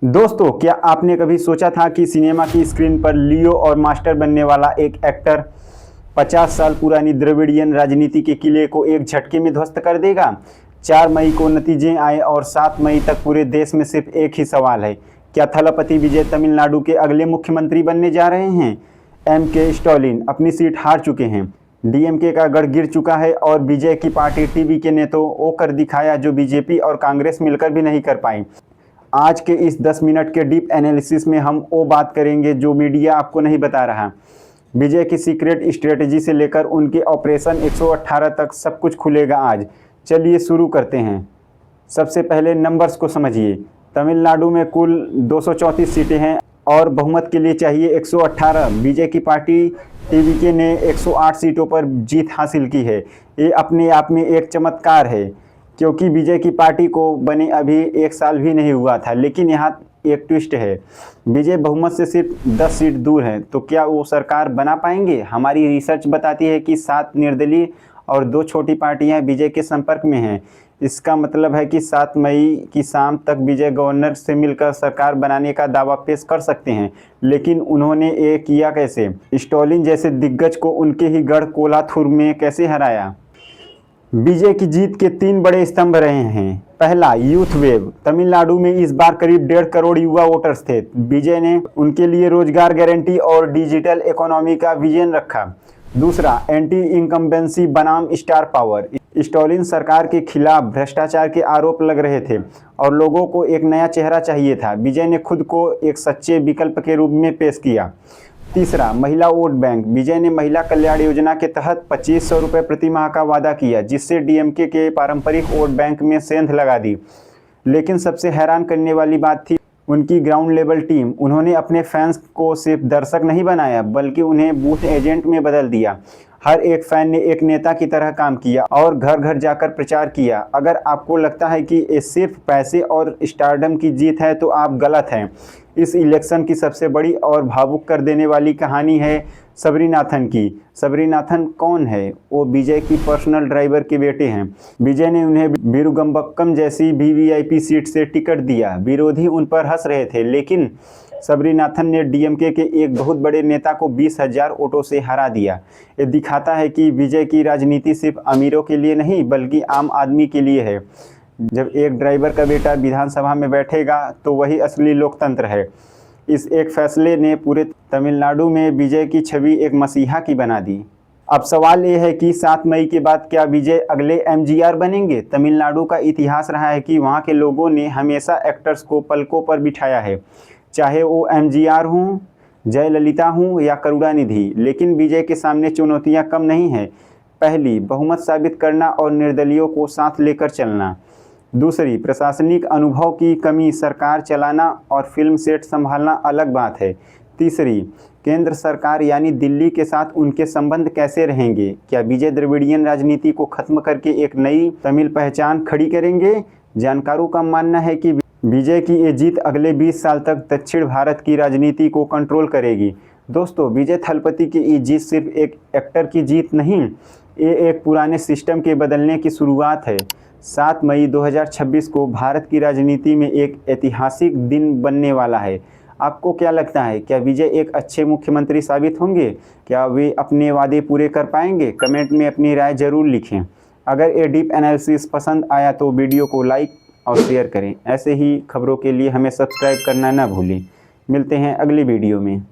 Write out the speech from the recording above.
दोस्तों, क्या आपने कभी सोचा था कि सिनेमा की स्क्रीन पर लियो और मास्टर बनने वाला एक एक्टर 50 साल पुरानी द्रविड़ियन राजनीति के किले को एक झटके में ध्वस्त कर देगा? 4 मई को नतीजे आए और 7 मई तक पूरे देश में सिर्फ एक ही सवाल है, क्या थलपति विजय तमिलनाडु के अगले मुख्यमंत्री बनने जा रहे हैं? के स्टालिन अपनी सीट हार चुके हैं, डीएमके का गढ़ गिर चुका है और विजय की पार्टी टीवी ने तो वो कर दिखाया जो बीजेपी और कांग्रेस मिलकर भी नहीं कर पाई। आज के इस 10 मिनट के डीप एनालिसिस में हम वो बात करेंगे जो मीडिया आपको नहीं बता रहा। विजय की सीक्रेट स्ट्रेटजी से लेकर उनके ऑपरेशन 118 तक सब कुछ खुलेगा आज। चलिए शुरू करते हैं। सबसे पहले नंबर्स को समझिए। तमिलनाडु में कुल 234 सीटें हैं और बहुमत के लिए चाहिए 118। विजय की पार्टी टीवीके ने 108 सीटों पर जीत हासिल की है। ये अपने आप में एक चमत्कार है, क्योंकि विजय की पार्टी को बने अभी 1 साल भी नहीं हुआ था। लेकिन यहाँ एक ट्विस्ट है, विजय बहुमत से सिर्फ 10 सीट दूर हैं, तो क्या वो सरकार बना पाएंगे? हमारी रिसर्च बताती है कि 7 निर्दलीय और 2 छोटी पार्टियां विजय के संपर्क में हैं। इसका मतलब है कि 7 मई की शाम तक विजय गवर्नर से मिलकर सरकार बनाने का दावा पेश कर सकते हैं। लेकिन उन्होंने ये किया कैसे? स्टालिन जैसे दिग्गज को उनके ही गढ़ कोलाथुर में कैसे हराया? विजय की जीत के 3 बड़े स्तंभ रहे हैं। पहला, यूथ वेव। तमिलनाडु में इस बार करीब 1.5 करोड़ युवा वोटर्स थे। विजय ने उनके लिए रोजगार गारंटी और डिजिटल इकोनॉमी का विजन रखा। दूसरा, एंटी इनकम्बेंसी बनाम स्टार पावर। स्टालिन सरकार के खिलाफ भ्रष्टाचार के आरोप लग रहे थे और लोगों को एक नया चेहरा चाहिए था। विजय ने खुद को एक सच्चे विकल्प के रूप में पेश किया। तीसरा, महिला वोट बैंक। विजय ने महिला कल्याण योजना के तहत 2500 रुपये प्रति माह का वादा किया, जिससे डीएमके के पारंपरिक वोट बैंक में सेंध लगा दी। लेकिन सबसे हैरान करने वाली बात थी उनकी ग्राउंड लेवल टीम। उन्होंने अपने फैंस को सिर्फ दर्शक नहीं बनाया, बल्कि उन्हें बूथ एजेंट में बदल दिया। हर एक फैन ने एक नेता की तरह काम किया और घर घर जाकर प्रचार किया। अगर आपको लगता है कि ये सिर्फ पैसे और स्टारडम की जीत है, तो आप गलत हैं। इस इलेक्शन की सबसे बड़ी और भावुक कर देने वाली कहानी है सबरीनाथन की। सबरीनाथन कौन है? वो विजय की पर्सनल ड्राइवर के बेटे हैं। विजय ने उन्हें वीरुगंबक्कम जैसी वीवीआईपी सीट से टिकट दिया। विरोधी उन पर हंस रहे थे, लेकिन सबरीनाथन ने डीएमके के एक बहुत बड़े नेता को 20,000 वोटों से हरा दिया। ये दिखाता है कि विजय की राजनीति सिर्फ अमीरों के लिए नहीं, बल्कि आम आदमी के लिए है। जब एक ड्राइवर का बेटा विधानसभा में बैठेगा, तो वही असली लोकतंत्र है। इस एक फैसले ने पूरे तमिलनाडु में विजय की छवि एक मसीहा की बना दी। अब सवाल ये है कि 7 मई के बाद क्या विजय अगले एमजीआर बनेंगे? तमिलनाडु का इतिहास रहा है कि वहाँ के लोगों ने हमेशा एक्टर्स को पलकों पर बिठाया है, चाहे वो एमजीआर हों, जयललिता हों या करुणानिधि। लेकिन विजय के सामने चुनौतियाँ कम नहीं हैं। पहली, बहुमत साबित करना और निर्दलियों को साथ लेकर चलना। दूसरी, प्रशासनिक अनुभव की कमी। सरकार चलाना और फिल्म सेट संभालना अलग बात है। तीसरी, केंद्र सरकार यानी दिल्ली के साथ उनके संबंध कैसे रहेंगे? क्या विजय द्रविड़ियन राजनीति को खत्म करके एक नई तमिल पहचान खड़ी करेंगे? जानकारों का मानना है कि विजय की ये जीत अगले 20 साल तक दक्षिण भारत की राजनीति को कंट्रोल करेगी। दोस्तों, विजय थलपति की ये जीत सिर्फ एक एक्टर की जीत नहीं, ये एक पुराने सिस्टम के बदलने की शुरुआत है। 7 मई 2026 को भारत की राजनीति में एक ऐतिहासिक दिन बनने वाला है। आपको क्या लगता है, क्या विजय एक अच्छे मुख्यमंत्री साबित होंगे? क्या वे अपने वादे पूरे कर पाएंगे? कमेंट में अपनी राय जरूर लिखें। अगर ये डीप एनालिसिस पसंद आया तो वीडियो को लाइक और शेयर करें। ऐसे ही खबरों के लिए हमें सब्सक्राइब करना ना भूलें। मिलते हैं अगली वीडियो में।